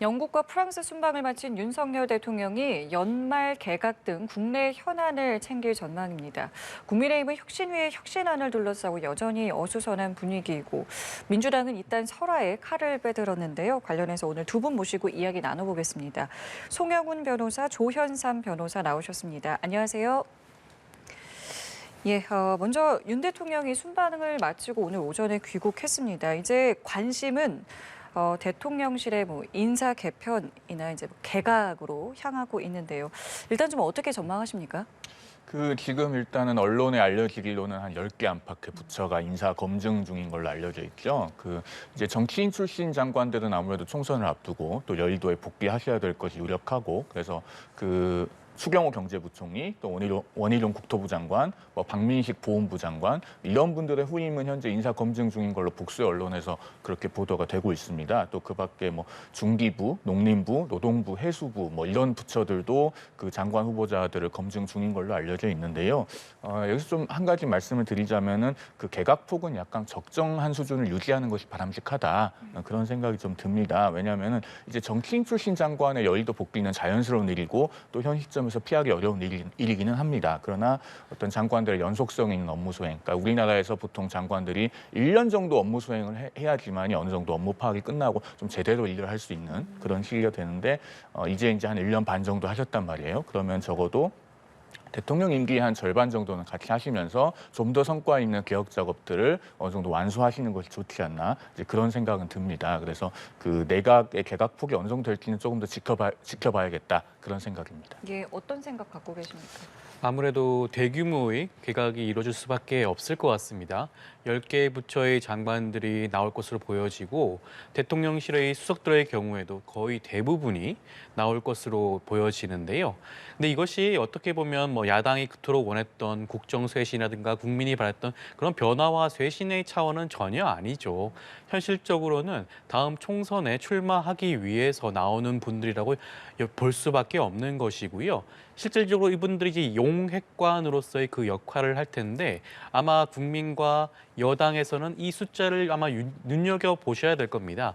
영국과 프랑스 순방을 마친 윤석열 대통령이 연말 개각 등 국내 현안을 챙길 전망입니다. 국민의힘은 혁신위의 혁신안을 둘러싸고 여전히 어수선한 분위기이고 민주당은 일단 설화에 칼을 빼들었는데요. 관련해서 오늘 두 분 모시고 이야기 나눠보겠습니다. 송영훈 변호사, 조현삼 변호사 나오셨습니다. 안녕하세요. 예, 먼저 윤 대통령이 순방을 마치고 오늘 오전에 귀국했습니다. 이제 관심은 대통령실의 인사 개편이나 이제 개각으로 향하고 있는데요. 일단 좀 어떻게 전망하십니까? 지금 일단은 언론에 알려지기로는 한 10개 안팎의 부처가 인사 검증 중인 걸로 알려져 있죠. 이제 정치인 출신 장관들은 아무래도 총선을 앞두고 또 여의도에 복귀하셔야 될 것이 유력하고, 그래서 추경호 경제부총리, 또 원희룡 국토부 장관, 박민식 보훈부 장관, 이런 분들의 후임은 현재 인사 검증 중인 걸로 복수의 언론에서 그렇게 보도가 되고 있습니다. 또 그 밖에 중기부, 농림부, 노동부, 해수부 이런 부처들도 그 장관 후보자들을 검증 중인 걸로 알려져 있는데요. 여기서 좀 한 가지 말씀을 드리자면은 그 개각폭은 약간 적정한 수준을 유지하는 것이 바람직하다, 그런 생각이 좀 듭니다. 왜냐하면은 이제 정치인 출신 장관의 여의도 복귀는 자연스러운 일이고 또 현 시점 에서 피하기 어려운 일이기는 합니다. 그러나 어떤 장관들의 연속성 있는 업무 수행, 그러니까 우리나라에서 보통 장관들이 1년 정도 업무 수행을 해야지만이 어느 정도 업무 파악이 끝나고 좀 제대로 일을 할 수 있는 그런 시기가 되는데, 이제 한 1년 반 정도 하셨단 말이에요. 그러면 적어도 대통령 임기의 한 절반 정도는 같이 하시면서 좀 더 성과 있는 개혁 작업들을 어느 정도 완수하시는 것이 좋지 않나, 이제 그런 생각은 듭니다. 그래서 내각의 개각폭이 어느 정도 될지는 조금 더 지켜봐야겠다, 그런 생각입니다. 예, 어떤 생각 갖고 계십니까? 아무래도 대규모의 개각이 이루어질 수밖에 없을 것 같습니다. 10개 부처의 장관들이 나올 것으로 보여지고 대통령실의 수석들의 경우에도 거의 대부분이 나올 것으로 보여지는데요. 근데 이것이 어떻게 보면 야당이 그토록 원했던 국정쇄신이라든가 국민이 바랬던 그런 변화와 쇄신의 차원은 전혀 아니죠. 현실적으로는 다음 총선에 출마하기 위해서 나오는 분들이라고 볼 수밖에 없는 것이고요. 실질적으로 이분들이 이제 용핵관으로서의 그 역할을 할 텐데 아마 국민과 여당에서는 이 숫자를 아마 눈여겨보셔야 될 겁니다.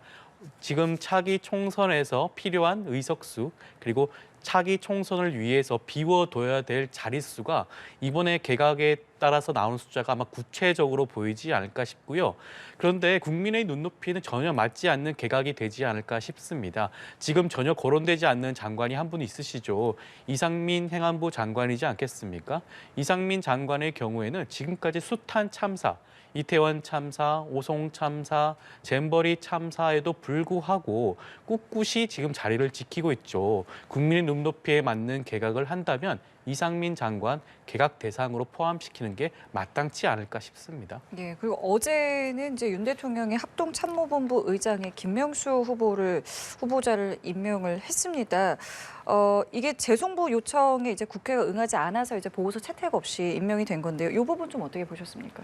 지금 차기 총선에서 필요한 의석수, 그리고 차기 총선을 위해서 비워둬야 될 자릿수가 이번에 개각에 따라서 나오는 숫자가 아마 구체적으로 보이지 않을까 싶고요. 그런데 국민의 눈높이는 전혀 맞지 않는 개각이 되지 않을까 싶습니다. 지금 전혀 거론되지 않는 장관이 한 분 있으시죠. 이상민 행안부 장관이지 않겠습니까? 이상민 장관의 경우에는 지금까지 숱한 참사, 이태원 참사, 오송 참사, 잼버리 참사에도 불구하고 꿋꿋이 지금 자리를 지키고 있죠. 국민의 눈높이에 맞는 개각을 한다면 이상민 장관 개각 대상으로 포함시키는 게 마땅치 않을까 싶습니다. 예, 그리고 어제는 이제 윤 대통령이 합동참모본부 의장에 김명수 후보자를 임명을 했습니다. 이게 재송부 요청에 이제 국회가 응하지 않아서 이제 보고서 채택 없이 임명이 된 건데요. 이 부분 좀 어떻게 보셨습니까?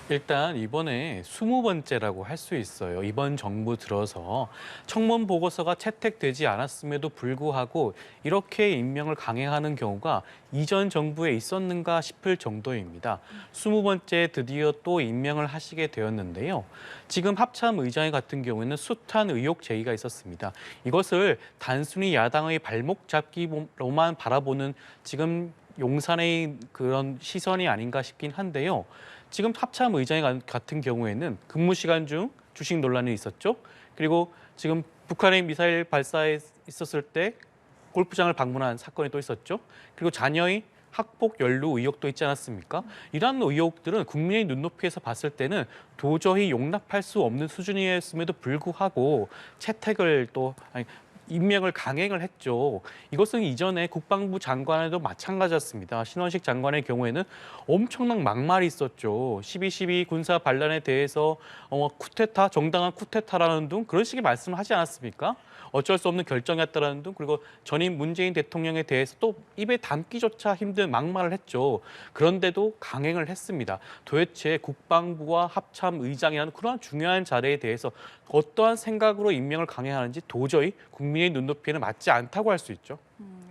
일단 이번에 20번째라고 할 수 있어요. 이번 정부 들어서 청문 보고서가 채택되지 않았음에도 불구하고 이렇게 임명을 강행하는 경우가 이전 정부에 있었는가 싶을 정도입니다. 20번째 드디어 또 임명을 하시게 되었는데요. 지금 합참 의장 같은 경우에는 숱한 의혹 제기가 있었습니다. 이것을 단순히 야당의 발목 잡기로만 바라보는 지금 용산의 그런 시선이 아닌가 싶긴 한데요. 지금 합참 의장 같은 경우에는 근무 시간 중 주식 논란이 있었죠. 그리고 지금 북한의 미사일 발사에 있었을 때 골프장을 방문한 사건이 또 있었죠. 그리고 자녀의 학폭 연루 의혹도 있지 않았습니까? 이러한 의혹들은 국민의 눈높이에서 봤을 때는 도저히 용납할 수 없는 수준이었음에도 불구하고 채택을 임명을 강행을 했죠. 이것은 이전에 국방부 장관에도 마찬가지였습니다. 신원식 장관의 경우에는 엄청난 막말이 있었죠. 12.12 군사 반란에 대해서 쿠데타, 정당한 쿠데타라는 등 그런 식의 말씀을 하지 않았습니까? 어쩔 수 없는 결정이었다라는 등, 그리고 전임 문재인 대통령에 대해서 또 입에 담기조차 힘든 막말을 했죠. 그런데도 강행을 했습니다. 도대체 국방부와 합참 의장이라는 그러한 중요한 자리에 대해서 어떠한 생각으로 임명을 강행하는지 도저히 국민의 눈높이에는 맞지 않다고 할 수 있죠.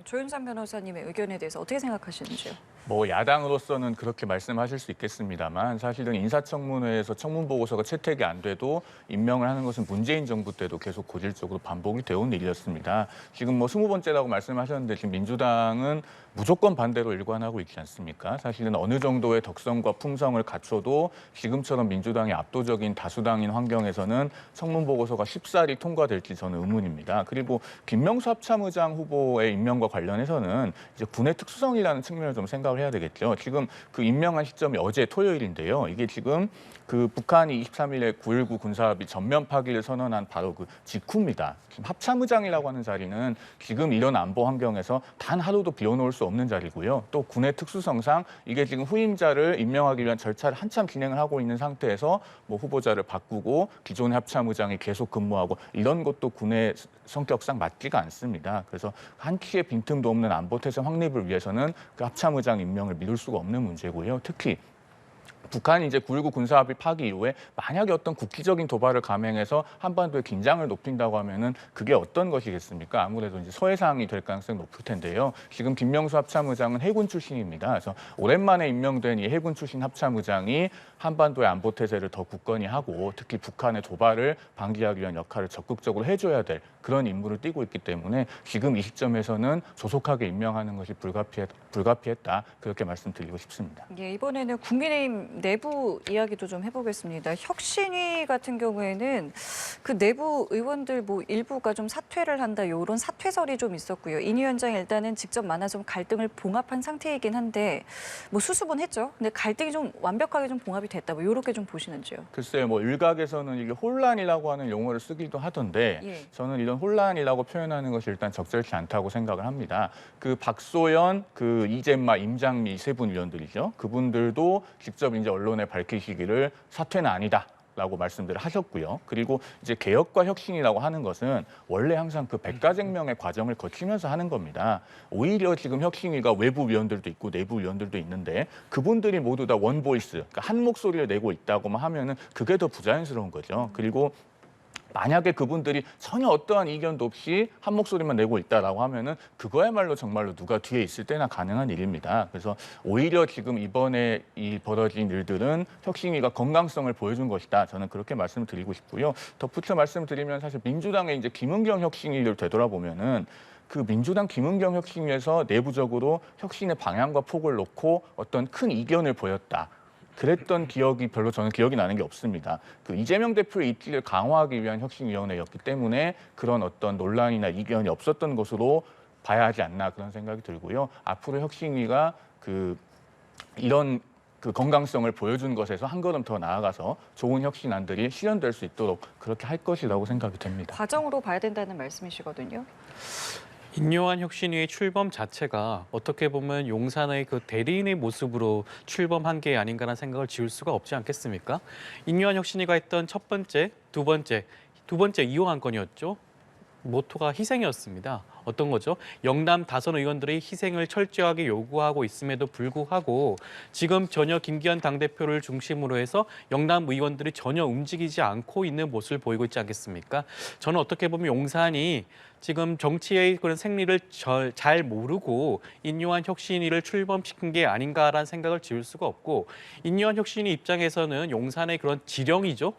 조윤선 변호사님의 의견에 대해서 어떻게 생각하시는지요? 뭐 야당으로서는 그렇게 말씀하실 수 있겠습니다만 사실은 인사청문회에서 청문 보고서가 채택이 안 돼도 임명을 하는 것은 문재인 정부 때도 계속 고질적으로 반복이 되어온 일이었습니다. 지금 뭐 20번째라고 말씀하셨는데 지금 민주당은 무조건 반대로 일관하고 있지 않습니까? 사실은 어느 정도의 덕성과 품성을 갖춰도 지금처럼 민주당이 압도적인 다수당인 환경에서는 청문 보고서가 쉽사리 통과될지 저는 의문입니다. 그리고 김명수 합참의장 후보의 임명과 관련해서는 이제 군의 특수성이라는 측면을 좀 생각을 해야 되겠죠. 지금 그 임명한 시점이 어제 토요일인데요. 이게 지금 그 북한이 23일에 9.19 군사합의 전면 파기를 선언한 바로 그 직후입니다. 지금 합참의장이라고 하는 자리는 지금 이런 안보 환경에서 단 하루도 비워놓을 수 없는 자리고요. 또 군의 특수성상 이게 지금 후임자를 임명하기 위한 절차를 한참 진행을 하고 있는 상태에서 뭐 후보자를 바꾸고 기존의 합참의장이 계속 근무하고 이런 것도 군의 성격상 맞지가 않습니다. 그래서 한치의 빈틈도 없는 안보 태세 확립을 위해서는 그 합참의장 임명을 미룰 수가 없는 문제고요. 특히 북한이 이제 9.19 군사합의 파기 이후에 만약에 어떤 국기적인 도발을 감행해서 한반도의 긴장을 높인다고 하면은 그게 어떤 것이겠습니까? 아무래도 이제 서해상이 될 가능성이 높을 텐데요. 지금 김명수 합참의장은 해군 출신입니다. 그래서 오랜만에 임명된 이 해군 출신 합참의장이 한반도의 안보 태세를 더 굳건히 하고 특히 북한의 도발을 방지하기 위한 역할을 적극적으로 해줘야 될 그런 임무를 띠고 있기 때문에 지금 이 시점에서는 조속하게 임명하는 것이 불가피했다. 그렇게 말씀드리고 싶습니다. 예, 이번에는 국민의힘 내부 이야기도 좀 해보겠습니다. 혁신위 같은 경우에는 그 내부 의원들 뭐 일부가 좀 사퇴를 한다 이런 사퇴설이 좀 있었고요. 인 위원장이 일단은 직접 만나 좀 갈등을 봉합한 상태이긴 한데 뭐 수습은 했죠. 근데 갈등이 좀 완벽하게 좀 봉합이 됐다. 뭐 이렇게 좀 보시는지요? 글쎄요, 뭐 일각에서는 이게 혼란이라고 하는 용어를 쓰기도 하던데 예. 저는 이런 혼란이라고 표현하는 것이 일단 적절치 않다고 생각을 합니다. 그 박소연, 그 이재마, 임장미 세 분 위원들이죠. 그분들도 직접 이제 언론에 밝히시기를 사퇴는 아니다. 라고 말씀들을 하셨고요. 그리고 이제 개혁과 혁신이라고 하는 것은 원래 항상 그 백가쟁명의 과정을 거치면서 하는 겁니다. 오히려 지금 혁신위가 외부 위원들도 있고 내부 위원들도 있는데 그분들이 모두 다 원보이스, 그러니까 한 목소리를 내고 있다고만 하면은 그게 더 부자연스러운 거죠. 그리고 만약에 그분들이 전혀 어떠한 이견도 없이 한 목소리만 내고 있다라고 하면은 그거야말로 정말로 누가 뒤에 있을 때나 가능한 일입니다. 그래서 오히려 지금 이번에 이 벌어진 일들은 혁신위가 건강성을 보여준 것이다. 저는 그렇게 말씀을 드리고 싶고요. 덧붙여 말씀드리면 사실 민주당의 이제 김은경 혁신위를 되돌아보면은 그 민주당 김은경 혁신위에서 내부적으로 혁신의 방향과 폭을 놓고 어떤 큰 이견을 보였다. 그랬던 기억이 별로 저는 기억이 나는 게 없습니다. 그 이재명 대표의 입지를 강화하기 위한 혁신위원회였기 때문에 그런 어떤 논란이나 이견이 없었던 것으로 봐야 하지 않나 그런 생각이 들고요. 앞으로 혁신위가 이런 그 건강성을 보여준 것에서 한 걸음 더 나아가서 좋은 혁신안들이 실현될 수 있도록 그렇게 할 것이라고 생각이 됩니다. 과정으로 봐야 된다는 말씀이시거든요. 인요한 혁신위의 출범 자체가 어떻게 보면 용산의 그 대리인의 모습으로 출범한 게 아닌가라는 생각을 지울 수가 없지 않겠습니까? 인요한 혁신위가 했던 첫 번째, 두 번째 이용 안건이었죠. 모토가 희생이었습니다. 어떤 거죠? 영남 다선 의원들의 희생을 철저하게 요구하고 있음에도 불구하고 지금 전혀 김기현 당대표를 중심으로 해서 영남 의원들이 전혀 움직이지 않고 있는 모습을 보이고 있지 않겠습니까? 저는 어떻게 보면 용산이 지금 정치의 그런 생리를 잘 모르고 인요한 혁신위를 출범시킨 게 아닌가라는 생각을 지울 수가 없고 인요한 혁신위 입장에서는 용산의 그런 지령이죠.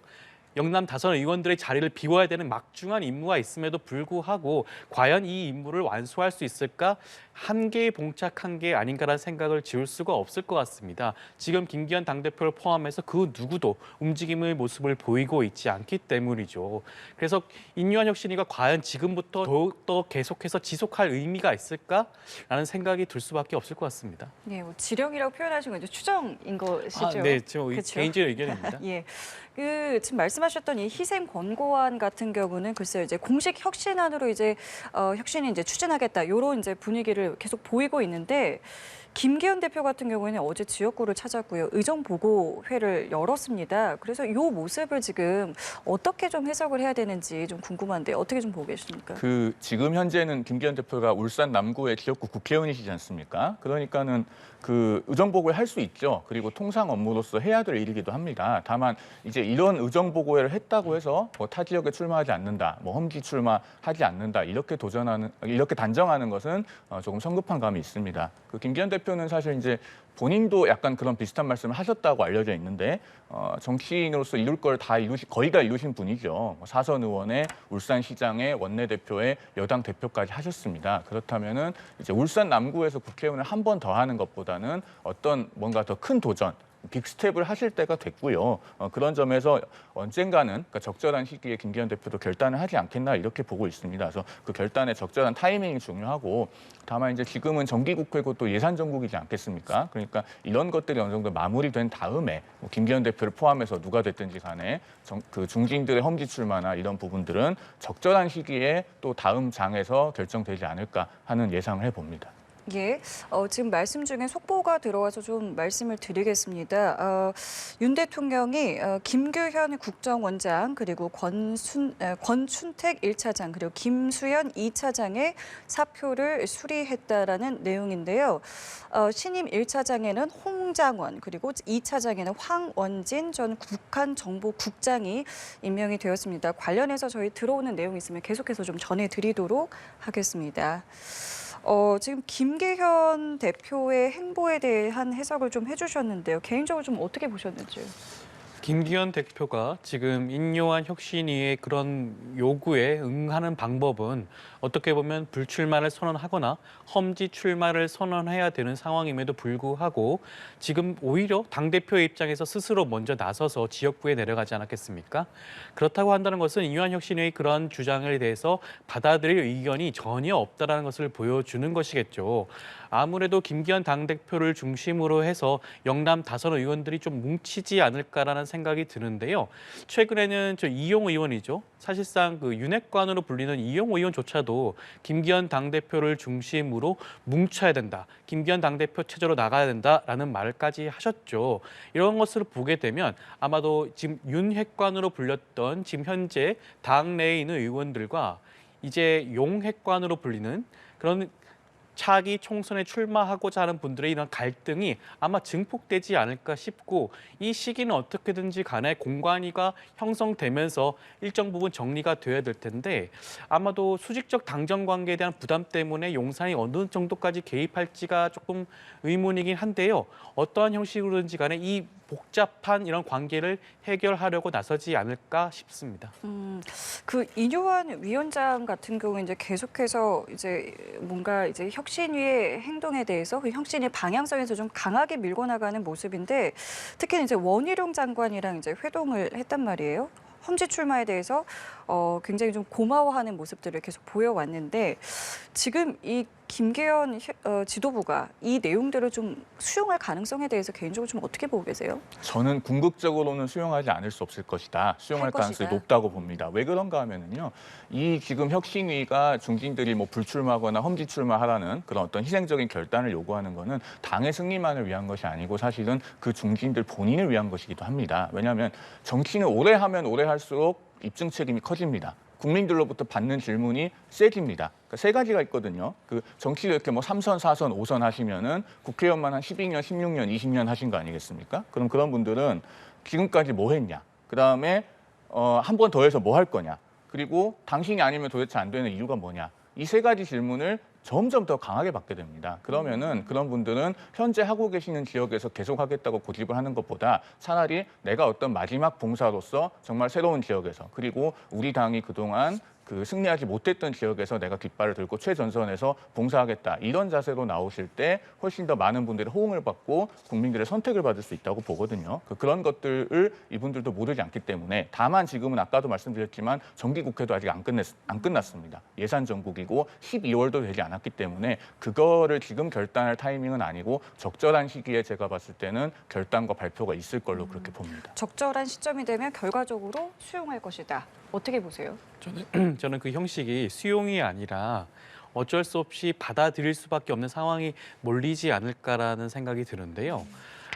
영남 다선 의원들의 자리를 비워야 되는 막중한 임무가 있음에도 불구하고 과연 이 임무를 완수할 수 있을까? 한계에 봉착한 게 아닌가라는 생각을 지울 수가 없을 것 같습니다. 지금 김기현 당대표를 포함해서 그 누구도 움직임의 모습을 보이고 있지 않기 때문이죠. 그래서 인요한 혁신위가 과연 지금부터 더욱더 계속해서 지속할 의미가 있을까라는 생각이 들 수밖에 없을 것 같습니다. 네, 뭐 지령이라고 표현하신 건 이제 추정인 것이죠. 네, 저 그렇죠? 개인적인 의견입니다. 예. 지금 말씀하셨던 이 희생 권고안 같은 경우는 글쎄요, 이제 공식 혁신안으로 이제 혁신이 이제 추진하겠다 이런 이제 분위기를 계속 보이고 있는데 김기현 대표 같은 경우에는 어제 지역구를 찾았고요, 의정 보고회를 열었습니다. 그래서 이 모습을 지금 어떻게 좀 해석을 해야 되는지 좀 궁금한데 어떻게 좀 보고 계십니까? 지금 현재는 김기현 대표가 울산 남구의 지역구 국회의원이시지 않습니까? 그러니까는 그 의정 보고회 할 수 있죠. 그리고 통상 업무로서 해야 될 일이기도 합니다. 다만 이제 이런 의정 보고회를 했다고 해서 뭐 타 지역에 출마하지 않는다, 뭐 험지 출마하지 않는다 이렇게 단정하는 것은 조금 성급한 감이 있습니다. 그 김기현 대표 대표는 사실 이제 본인도 약간 그런 비슷한 말씀을 하셨다고 알려져 있는데 정치인으로서 이룰 걸 거의 다 이루신 분이죠. 사선 의원의 울산시장의 원내대표의 여당 대표까지 하셨습니다. 그렇다면은 이제 울산 남구에서 국회의원을 한 번 더 하는 것보다는 어떤 뭔가 더 큰 도전, 빅스텝을 하실 때가 됐고요. 그런 점에서 언젠가는 그러니까 적절한 시기에 김기현 대표도 결단을 하지 않겠나 이렇게 보고 있습니다. 그래서 그 결단의 적절한 타이밍이 중요하고 다만 이제 지금은 정기국회고 또 예산정국이지 않겠습니까? 그러니까 이런 것들이 어느 정도 마무리된 다음에 뭐 김기현 대표를 포함해서 누가 됐든지 간에 그 중진들의 험지 출마나 이런 부분들은 적절한 시기에 또 다음 장에서 결정되지 않을까 하는 예상을 해봅니다. 예, 지금 말씀 중에 속보가 들어와서 좀 말씀을 드리겠습니다. 윤 대통령이 김규현 국정원장 그리고 권춘택 1차장 그리고 김수현 2차장의 사표를 수리했다라는 내용인데요. 신임 1차장에는 홍장원 그리고 2차장에는 황원진 전 북한정보국장이 임명이 되었습니다. 관련해서 저희 들어오는 내용이 있으면 계속해서 좀 전해드리도록 하겠습니다. 지금 김기현 대표의 행보에 대한 해석을 좀 해주셨는데요. 개인적으로 좀 어떻게 보셨는지요? 김기현 대표가 지금 인요한 혁신위의 그런 요구에 응하는 방법은 어떻게 보면 불출마를 선언하거나 험지 출마를 선언해야 되는 상황임에도 불구하고 지금 오히려 당대표의 입장에서 스스로 먼저 나서서 지역구에 내려가지 않았겠습니까? 그렇다고 한다는 것은 인요한 혁신위의 그런 주장에 대해서 받아들일 의견이 전혀 없다는 것을 보여주는 것이겠죠. 아무래도 김기현 당대표를 중심으로 해서 영남 다선 의원들이 좀 뭉치지 않을까라는 생각이 드는데요. 최근에는 저 이용 의원이죠. 사실상 그 윤핵관으로 불리는 이용 의원조차도 김기현 당대표를 중심으로 뭉쳐야 된다. 김기현 당대표 체제로 나가야 된다라는 말까지 하셨죠. 이런 것을 보게 되면 아마도 지금 윤핵관으로 불렸던 지금 현재 당 내에 있는 의원들과 이제 용핵관으로 불리는 그런 차기 총선에 출마하고자 하는 분들의 이런 갈등이 아마 증폭되지 않을까 싶고 이 시기는 어떻게든지 간에 공관위가 형성되면서 일정 부분 정리가 돼야 될 텐데 아마도 수직적 당정 관계에 대한 부담 때문에 용산이 어느 정도까지 개입할지가 조금 의문이긴 한데요. 어떠한 형식으로든지 간에 이 복잡한 이런 관계를 해결하려고 나서지 않을까 싶습니다. 그 이뇨한 위원장 같은 경우 이제 계속해서 이제 뭔가 이제 혁신위의 행동에 대해서 그 혁신의 방향성에서 좀 강하게 밀고 나가는 모습인데 특히 이제 원희룡 장관이랑 이제 회동을 했단 말이에요. 험지 출마에 대해서 굉장히 좀 고마워하는 모습들을 계속 보여왔는데 지금 이 김기현 지도부가 이 내용들을 좀 수용할 가능성에 대해서 개인적으로 좀 어떻게 보고 계세요? 저는 궁극적으로는 수용하지 않을 수 없을 것이다. 수용할 가능성이 높다고 봅니다. 왜 그런가 하면은요. 이 지금 혁신위가 중진들이 뭐 불출마하거나 험지 출마하라는 그런 어떤 희생적인 결단을 요구하는 거는 당의 승리만을 위한 것이 아니고 사실은 그 중진들 본인을 위한 것이기도 합니다. 왜냐하면 정치는 오래 하면 오래 할수록 입증 책임이 커집니다. 국민들로부터 받는 질문이 세집니다. 그러니까 세 가지가 있거든요. 그 정치를 이렇게 뭐 3선, 4선, 5선 하시면은 국회의원만 한 12년, 16년, 20년 하신 거 아니겠습니까? 그럼 그런 분들은 지금까지 뭐 했냐? 그다음에 한 번 더 해서 뭐 할 거냐? 그리고 당신이 아니면 도대체 안 되는 이유가 뭐냐? 이 세 가지 질문을 점점 더 강하게 받게 됩니다. 그러면은 그런 분들은 현재 하고 계시는 지역에서 계속 하겠다고 고집을 하는 것보다 차라리 내가 어떤 마지막 봉사로서 정말 새로운 지역에서 그리고 우리 당이 그동안 그 승리하지 못했던 지역에서 내가 깃발을 들고 최전선에서 봉사하겠다 이런 자세로 나오실 때 훨씬 더 많은 분들의 호응을 받고 국민들의 선택을 받을 수 있다고 보거든요. 그런 것들을 이분들도 모르지 않기 때문에 다만 지금은 아까도 말씀드렸지만 정기국회도 아직 안 끝났습니다. 예산 정국이고 12월도 되지 않았기 때문에 그거를 지금 결단할 타이밍은 아니고 적절한 시기에 제가 봤을 때는 결단과 발표가 있을 걸로 그렇게 봅니다. 적절한 시점이 되면 결과적으로 수용할 것이다. 어떻게 보세요? 저는 그 형식이 수용이 아니라 어쩔 수 없이 받아들일 수밖에 없는 상황이 몰리지 않을까라는 생각이 드는데요.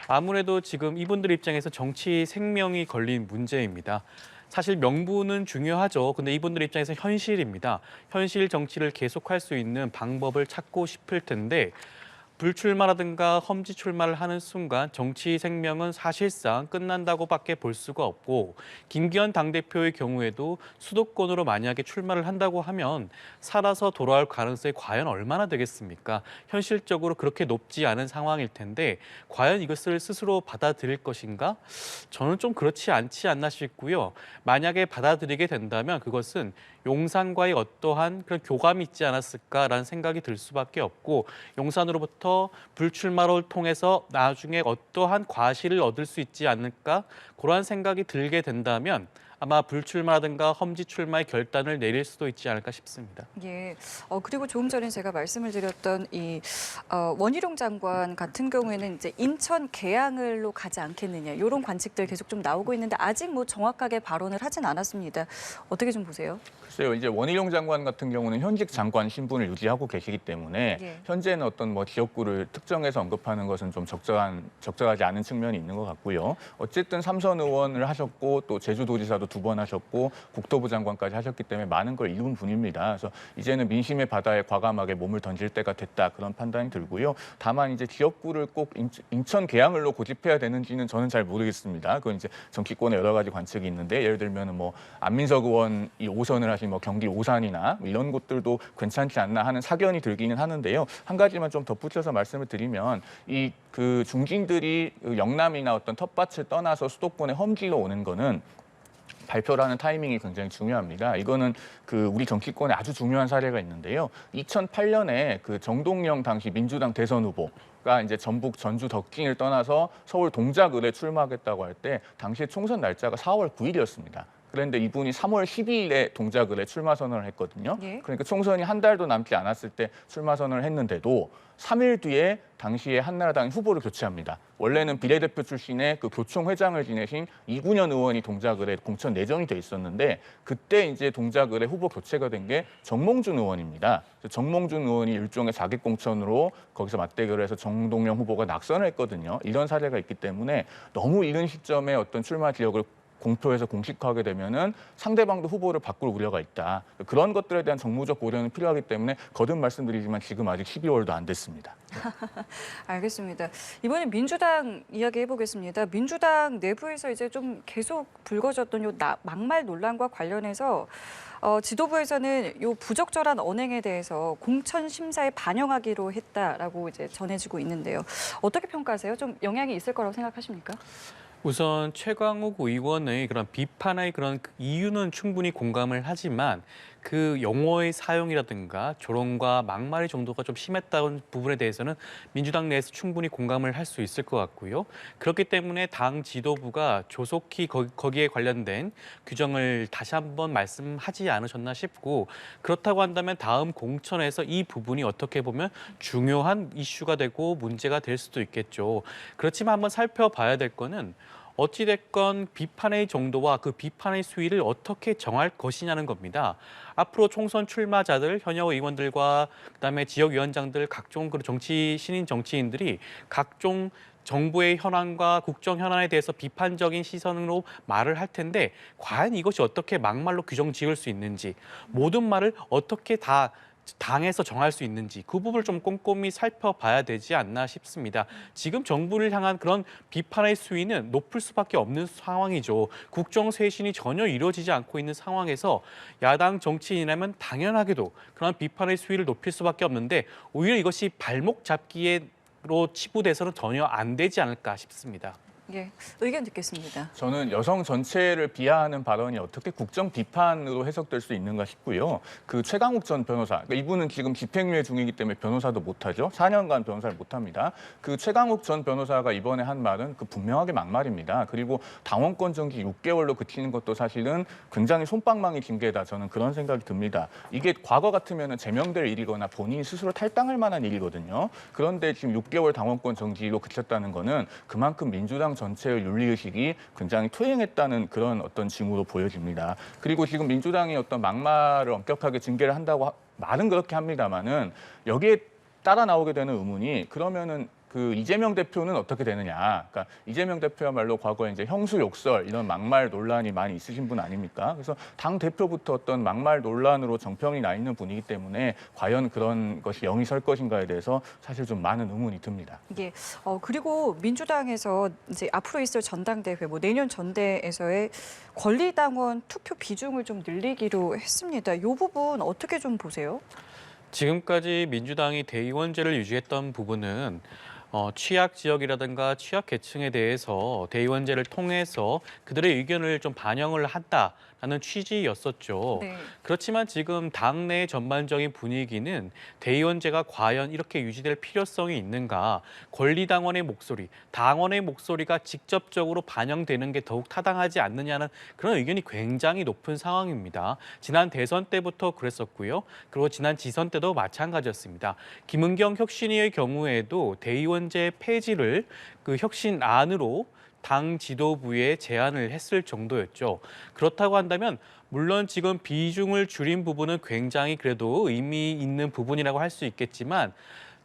아무래도 지금 이분들 입장에서 정치 생명이 걸린 문제입니다. 사실 명분은 중요하죠. 근데 이분들 입장에서 현실입니다. 현실 정치를 계속할 수 있는 방법을 찾고 싶을 텐데 불출마라든가 험지 출마를 하는 순간 정치 생명은 사실상 끝난다고밖에 볼 수가 없고 김기현 당대표의 경우에도 수도권으로 만약에 출마를 한다고 하면 살아서 돌아올 가능성이 과연 얼마나 되겠습니까? 현실적으로 그렇게 높지 않은 상황일 텐데 과연 이것을 스스로 받아들일 것인가? 저는 좀 그렇지 않지 않나 싶고요. 만약에 받아들이게 된다면 그것은 용산과의 어떠한 그런 교감이 있지 않았을까라는 생각이 들 수밖에 없고 용산으로부터 불출마를 통해서 나중에 어떠한 과실을 얻을 수 있지 않을까 그러한 생각이 들게 된다면 아마 불출마라든가 험지 출마의 결단을 내릴 수도 있지 않을까 싶습니다. 예. 그리고 조금 전에 제가 말씀을 드렸던 이 원희룡 장관 같은 경우에는 이제 인천 계양을로 가지 않겠느냐 이런 관측들 계속 좀 나오고 있는데 아직 뭐 정확하게 발언을 하진 않았습니다. 어떻게 좀 보세요? 글쎄요, 이제 원희룡 장관 같은 경우는 현직 장관 신분을 유지하고 계시기 때문에 예. 현재는 어떤 뭐 지역구를 특정해서 언급하는 것은 좀 적절하지 않은 측면이 있는 것 같고요. 어쨌든 삼선 의원을 하셨고 또 제주도지사도 2번 하셨고 국토부 장관까지 하셨기 때문에 많은 걸 이룬 분입니다. 그래서 이제는 민심의 바다에 과감하게 몸을 던질 때가 됐다 그런 판단이 들고요. 다만 이제 지역구를 꼭 인천 계양을로 고집해야 되는지는 저는 잘 모르겠습니다. 그건 이제 정치권에 여러 가지 관측이 있는데 예를 들면 뭐 안민석 의원이 5선을 하신 뭐 경기 오산이나 이런 곳들도 괜찮지 않나 하는 사견이 들기는 하는데요. 한 가지만 좀 덧붙여서 말씀을 드리면 이 그 중진들이 영남이나 어떤 텃밭을 떠나서 수도권의 험지로 오는 거는 발표를 하는 타이밍이 굉장히 중요합니다. 이거는 그 우리 정치권에 아주 중요한 사례가 있는데요. 2008년에 그 정동영 당시 민주당 대선 후보가 이제 전북 전주 덕진을 떠나서 서울 동작을에 출마하겠다고 할 때 당시에 총선 날짜가 4월 9일이었습니다. 그런데 이분이 3월 12일에 동작을에 출마 선언을 했거든요. 예. 그러니까 총선이 한 달도 남지 않았을 때 출마 선언을 했는데도 3일 뒤에 당시에 한나라당 후보를 교체합니다. 원래는 비례대표 출신의 그 교총 회장을 지내신 이군현 의원이 동작을에 공천 내정이 돼 있었는데 그때 이제 동작을에 후보 교체가 된 게 정몽준 의원입니다. 정몽준 의원이 일종의 자객 공천으로 거기서 맞대결을 해서 정동영 후보가 낙선을 했거든요. 이런 사례가 있기 때문에 너무 이른 시점에 어떤 출마 지역을 공표해서 공식화하게 되면은 상대방도 후보를 바꿀 우려가 있다. 그런 것들에 대한 정무적 고려는 필요하기 때문에 거듭 말씀드리지만 지금 아직 12월도 안 됐습니다. 알겠습니다. 이번에 민주당 이야기 해보겠습니다. 민주당 내부에서 이제 좀 계속 불거졌던 요 막말 논란과 관련해서 지도부에서는 요 부적절한 언행에 대해서 공천 심사에 반영하기로 했다라고 이제 전해지고 있는데요. 어떻게 평가하세요? 좀 영향이 있을 거라고 생각하십니까? 우선 최강욱 의원의 그런 비판의 그런 이유는 충분히 공감을 하지만 그 용어의 사용이라든가 조롱과 막말의 정도가 좀 심했다는 부분에 대해서는 민주당 내에서 충분히 공감을 할 수 있을 것 같고요. 그렇기 때문에 당 지도부가 조속히 거기에 관련된 규정을 다시 한번 말씀하지 않으셨나 싶고 그렇다고 한다면 다음 공천에서 이 부분이 어떻게 보면 중요한 이슈가 되고 문제가 될 수도 있겠죠. 그렇지만 한번 살펴봐야 될 거는 어찌됐건 비판의 정도와 그 비판의 수위를 어떻게 정할 것이냐는 겁니다. 앞으로 총선 출마자들, 현역 의원들과 그다음에 지역위원장들, 각종 그 신인 정치인들이 각종 정부의 현안과 국정 현안에 대해서 비판적인 시선으로 말을 할 텐데 과연 이것이 어떻게 막말로 규정 지을 수 있는지 모든 말을 어떻게 다 당에서 정할 수 있는지 그 부분을 좀 꼼꼼히 살펴봐야 되지 않나 싶습니다. 지금 정부를 향한 그런 비판의 수위는 높을 수밖에 없는 상황이죠. 국정 쇄신이 전혀 이루어지지 않고 있는 상황에서 야당 정치인이라면 당연하게도 그런 비판의 수위를 높일 수밖에 없는데 오히려 이것이 발목 잡기로 치부돼서는 전혀 안 되지 않을까 싶습니다. 예, 의견 듣겠습니다. 저는 여성 전체를 비하하는 발언이 어떻게 국정 비판으로 해석될 수 있는가 싶고요. 그 최강욱 전 변호사, 그러니까 이분은 지금 집행유예 중이기 때문에 변호사도 못하죠. 4년간 변호사를 못합니다. 그 최강욱 전 변호사가 이번에 한 말은 그 분명하게 막말입니다. 그리고 당원권 정지 6개월로 그치는 것도 사실은 굉장히 솜방망이 징계다. 저는 그런 생각이 듭니다. 이게 과거 같으면 제명될 일이거나 본인이 스스로 탈당할 만한 일이거든요. 그런데 지금 6개월 당원권 정지로 그쳤다는 거는 그만큼 민주당 전체의 윤리의식이 굉장히 퇴행했다는 그런 어떤 징후로 보여집니다. 그리고 지금 민주당이 어떤 막말을 엄격하게 징계를 한다고 말은 그렇게 합니다만은 여기에 따라 나오게 되는 의문이 그러면은 그 이재명 대표는 어떻게 되느냐. 그러니까 이재명 대표야말로 과거에 이제 형수 욕설 이런 막말 논란이 많이 있으신 분 아닙니까? 그래서 당 대표부터 어떤 막말 논란으로 정평이 나 있는 분이기 때문에 과연 그런 것이 영이 설 것인가에 대해서 사실 좀 많은 의문이 듭니다. 이게 그리고 민주당에서 이제 앞으로 있을 전당대회, 뭐 내년 전대에서의 권리당원 투표 비중을 좀 늘리기로 했습니다. 이 부분 어떻게 좀 보세요? 지금까지 민주당이 대의원제를 유지했던 부분은 취약 지역이라든가 취약 계층에 대해서 대의원제를 통해서 그들의 의견을 좀 반영을 한다라는 취지였었죠. 네. 그렇지만 지금 당내 전반적인 분위기는 대의원제가 과연 이렇게 유지될 필요성이 있는가, 권리당원의 목소리, 당원의 목소리가 직접적으로 반영되는 게 더욱 타당하지 않느냐는 그런 의견이 굉장히 높은 상황입니다. 지난 대선 때부터 그랬었고요. 그리고 지난 지선 때도 마찬가지였습니다. 김은경 혁신위의 경우에도 대의원제 폐지를 그 혁신안으로 당 지도부에 제안을 했을 정도였죠. 그렇다고 한다면 물론 지금 비중을 줄인 부분은 굉장히 그래도 의미 있는 부분이라고 할 수 있겠지만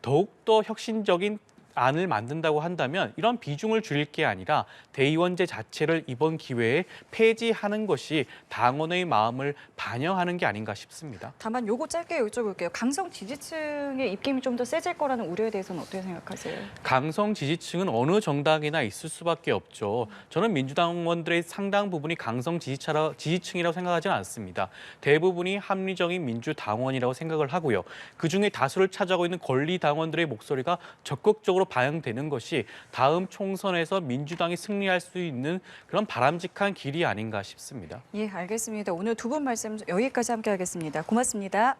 더욱더 혁신적인 안을 만든다고 한다면 이런 비중을 줄일 게 아니라 대의원제 자체를 이번 기회에 폐지하는 것이 당원의 마음을 반영하는 게 아닌가 싶습니다. 다만 요거 짧게 여쭤볼게요. 강성 지지층의 입김이 좀 더 세질 거라는 우려에 대해서는 어떻게 생각하세요? 강성 지지층은 어느 정당이나 있을 수밖에 없죠. 저는 민주당원들의 상당 부분이 강성 지지층이라고 생각하지는 않습니다. 대부분이 합리적인 민주당원이라고 생각을 하고요. 그중에 다수를 차지하고 있는 권리당원들의 목소리가 적극적으로 반영되는 것이 다음 총선에서 민주당이 승리할 수 있는 그런 바람직한 길이 아닌가 싶습니다. 예, 알겠습니다. 오늘 두 분 말씀 여기까지 함께 하겠습니다. 고맙습니다.